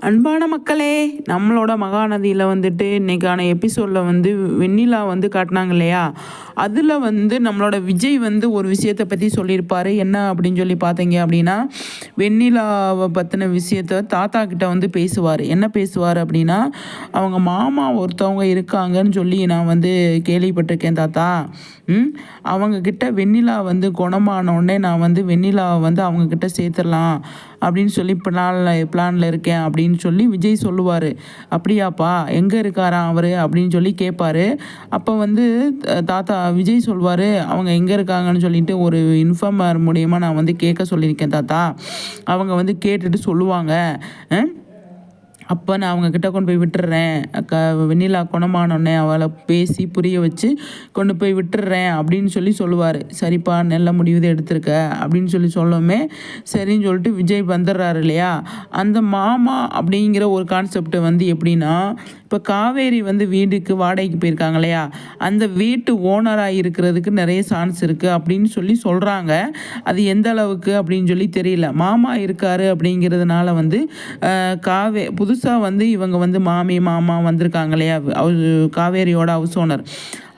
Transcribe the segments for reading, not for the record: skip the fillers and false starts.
அன்பான மக்களே, நம்மளோட மகாநதியில் வந்துட்டு இன்றைக்கான எபிசோடில் வந்து வெண்ணிலா வந்து காட்டினாங்க இல்லையா, அதில் வந்து நம்மளோட விஜய் வந்து ஒரு விஷயத்தை பற்றி சொல்லியிருப்பார். என்ன அப்படின்னு சொல்லி பார்த்தீங்க அப்படின்னா, வெண்ணிலாவை பற்றின விஷயத்த தாத்தா கிட்ட வந்து பேசுவார். என்ன பேசுவார் அப்படின்னா, அவங்க மாமா ஒருத்தவங்க இருக்காங்கன்னு சொல்லி நான் வந்து கேள்விப்பட்டிருக்கேன் தாத்தா. அவங்கக்கிட்ட வெண்ணிலா வந்து குணமானோடனே நான் வந்து வெண்ணிலாவை வந்து அவங்கக்கிட்ட சேர்த்துடலாம் அப்படின்னு சொல்லி பிளானில் இருக்கேன் அப்படின்னு சொல்லி விஜய் சொல்லுவார். அப்படியாப்பா, எங்கே இருக்காராம் அவர் அப்படின்னு சொல்லி கேட்பாரு. அப்போ வந்து தாத்தா விஜய் சொல்வார், அவங்க எங்கே இருக்காங்கன்னு சொல்லிட்டு ஒரு இன்ஃபார்மர் மூலயமா நான் வந்து கேட்க சொல்லியிருக்கேன் தாத்தா. அவங்க வந்து கேட்டுட்டு சொல்லுவாங்க. அப்போ நான் அவங்கக்கிட்ட கொண்டு போய் விட்டுடுறேன். வெண்ணிலா குணமானோடனே அவளை பேசி புரிய வச்சு கொண்டு போய் விட்டுடுறேன் அப்படின்னு சொல்லி சொல்லுவார். சரிப்பா, நல்ல முடிவு எடுத்திருக்க அப்படின்னு சொல்லி சொல்லவுமே சரின்னு சொல்லிட்டு விஜய் வந்துடுறாரு இல்லையா. அந்த மாமா அப்படிங்கிற ஒரு கான்செப்ட் வந்து எப்படின்னா, இப்போ காவேரி வந்து வீட்டுக்கு வாடகைக்கு போயிருக்காங்க இல்லையா, அந்த வீட்டு ஓனராக இருக்கிறதுக்கு நிறைய சான்ஸ் இருக்குது அப்படின்னு சொல்லி சொல்கிறாங்க. அது எந்த அளவுக்கு அப்படின்னு சொல்லி தெரியல. மாமா இருக்காரு அப்படிங்கிறதுனால வந்து புதுசாக வந்து இவங்க வந்து மாமா வந்திருக்காங்க இல்லையா, காவேரியோட ஹவுஸ் ஓனர்,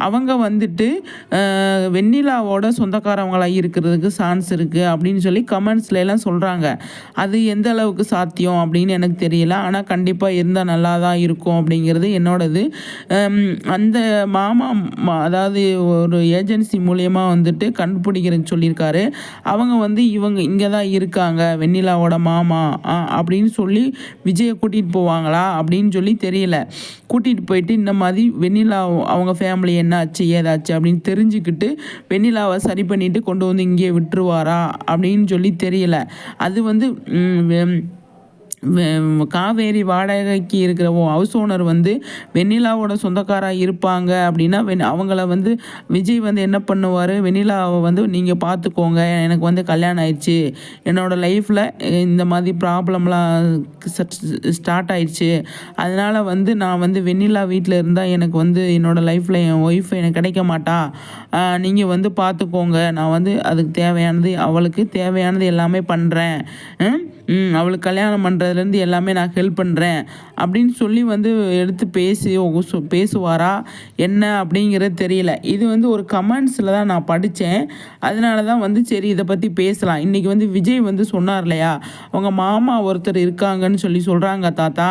அவங்க வந்துட்டு வெண்ணிலாவோட சொந்தக்காரவங்களாக இருக்கிறதுக்கு சான்ஸ் இருக்குது அப்படின்னு சொல்லி கமெண்ட்ஸ்ல எல்லாம் சொல்கிறாங்க. அது எந்த அளவுக்கு சாத்தியம் அப்படின்னு எனக்கு தெரியல. ஆனால் கண்டிப்பாக இருந்தால் நல்லா தான் இருக்கும் அப்படிங்கிறது என்னோடது. அந்த மாமா அதாவது ஒரு ஏஜென்சி மூலயமா வந்துட்டு கண்டுபிடிக்கிறேன்னு சொல்லியிருக்காரு. அவங்க வந்து இவங்க இங்கே தான் இருக்காங்க வெண்ணிலாவோட மாமா அப்படின்னு சொல்லி விஜயை கூட்டிகிட்டு போவாங்களா அப்படின்னு சொல்லி தெரியல. கூட்டிகிட்டு போயிட்டு இந்த மாதிரி வெண்ணிலா அவங்க ஃபேமிலி என்ன ஆச்சு ஏதாச்சு அப்படின்னு தெரிஞ்சுக்கிட்டு வெண்ணிலாவை சரி பண்ணிட்டு கொண்டு வந்து இங்கே விட்டுருவாரா அப்படின்னு சொல்லி தெரியல. அது வந்து காவேரி வாடகைக்கு இருக்கிற ஹவுஸ் ஓனர் வந்து வெண்ணிலாவோட சொந்தக்காராக இருப்பாங்க அப்படின்னா அவங்கள வந்து விஜய் வந்து என்ன பண்ணுவார், வெண்ணிலாவை வந்து நீங்கள் பார்த்துக்கோங்க, எனக்கு வந்து கல்யாணம் ஆயிடுச்சு, என்னோடய லைஃப்பில் இந்த மாதிரி ப்ராப்ளம்லாம் ஸ்டார்ட் ஆயிடுச்சு, அதனால் வந்து நான் வந்து வெண்ணிலா வீட்டில் இருந்தால் எனக்கு வந்து என்னோடய லைஃப்பில் என் ஒய்ஃப் எனக்கு கிடைக்க மாட்டா, நீங்கள் வந்து பார்த்துக்கோங்க, நான் வந்து அதுக்கு தேவையானது அவளுக்கு தேவையானது எல்லாமே பண்ணுறேன், அவளுக்கு கல்யாணம் பண்ணுறதுலேருந்து எல்லாமே நான் ஹெல்ப் பண்ணுறேன் அப்படின்னு சொல்லி வந்து எடுத்து பேசுவாரா என்ன அப்படிங்கிறது தெரியல. இது வந்து ஒரு கமெண்ட்ஸில் தான் நான் படித்தேன். அதனால தான் வந்து சரி இதை பற்றி பேசலாம். இன்றைக்கி வந்து விஜய் வந்து சொன்னார் இல்லையா, அவங்க மாமா ஒருத்தர் இருக்காங்கன்னு சொல்லி சொல்கிறாங்க தாத்தா,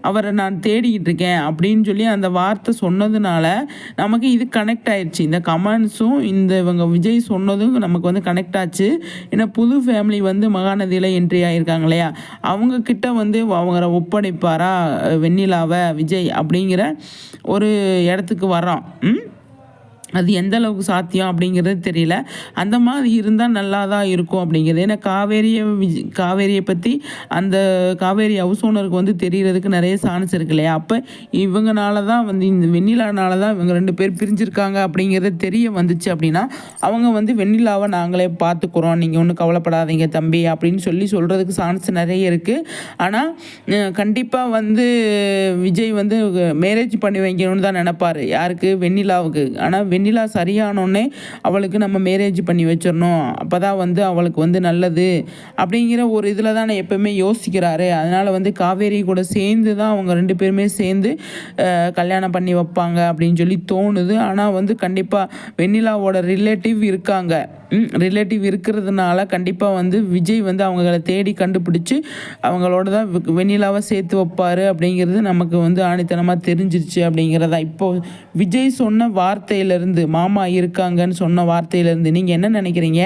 அவரை நான் தேடிக்கிட்டு இருக்கேன் அப்படின்னு சொல்லி அந்த வார்த்தை சொன்னதுனால நமக்கு இது கனெக்ட் ஆயிடுச்சு. இந்த கமெண்ட்ஸும் இந்த இவங்க விஜய் சொன்னதும் நமக்கு வந்து கனெக்ட் ஆச்சு. ஏன்னா புது ஃபேமிலி வந்து மகாநதியில் என்ட்ரி ஆகியிருக்காங்க இல்லையா, அவங்கக்கிட்ட வந்து அவங்கள ஒப்படைப்பாரா வெண்ணிலாவை விஜய் அப்படிங்கிற ஒரு இடத்துக்கு வரோம். அது எந்த அளவுக்கு சாத்தியம் அப்படிங்கிறது தெரியல. அந்த மாதிரி இருந்தால் நல்லா தான் இருக்கும் அப்படிங்கிறது. ஏன்னா காவேரியை பற்றி அந்த காவேரி ஹவுஸ் ஓனருக்கு வந்து தெரியறதுக்கு நிறைய சான்ஸ் இருக்கு இல்லையா. அப்போ இவங்கனால தான் வந்து இந்த வெண்ணிலானால தான் இவங்க 2 பேர் பிரிஞ்சிருக்காங்க அப்படிங்கிறது தெரிய வந்துச்சு அப்படின்னா அவங்க வந்து வெண்ணிலாவை நாங்களே பார்த்துக்குறோம், நீங்கள் ஒன்றும் கவலைப்படாதீங்க தம்பி அப்படின்னு சொல்லி சொல்கிறதுக்கு சான்ஸ் நிறைய இருக்குது. ஆனால் கண்டிப்பாக வந்து விஜய் வந்து மேரேஜ் பண்ணி வைக்கணும்னு தான் நினைப்பார். யாருக்கு, வெண்ணிலாவுக்கு. ஆனால் வெண்ணிலா சரியானோடனே அவளுக்கு நம்ம மேரேஜ் பண்ணி வச்சிடணும், அப்போ தான் வந்து அவளுக்கு வந்து நல்லது அப்படிங்கிற ஒரு இதில் தான் நான் எப்போவுமே யோசிக்கிறாரு. அதனால் வந்து காவேரி கூட சேர்ந்து தான் அவங்க 2 பேருமே சேர்ந்து கல்யாணம் பண்ணி வைப்பாங்க அப்படின்னு சொல்லி தோணுது. ஆனால் வந்து கண்டிப்பாக வெண்ணிலாவோட ரிலேட்டிவ் இருக்காங்க. ரிலேட்டிவ் இருக்கிறதுனால கண்டிப்பாக வந்து விஜய் வந்து அவங்கள தேடி கண்டுபிடிச்சி அவங்களோட தான் வெண்ணிலாவை சேர்த்து வைப்பார் அப்படிங்கிறது நமக்கு வந்து ஆணித்தனமாக தெரிஞ்சிருச்சு அப்படிங்கிறதா. இப்போது விஜய் சொன்ன வார்த்தையிலேருந்து, மாமா இருக்காங்கன்னு சொன்ன வார்த்தையிலேருந்து நீங்கள் என்ன நினைக்கிறீங்க?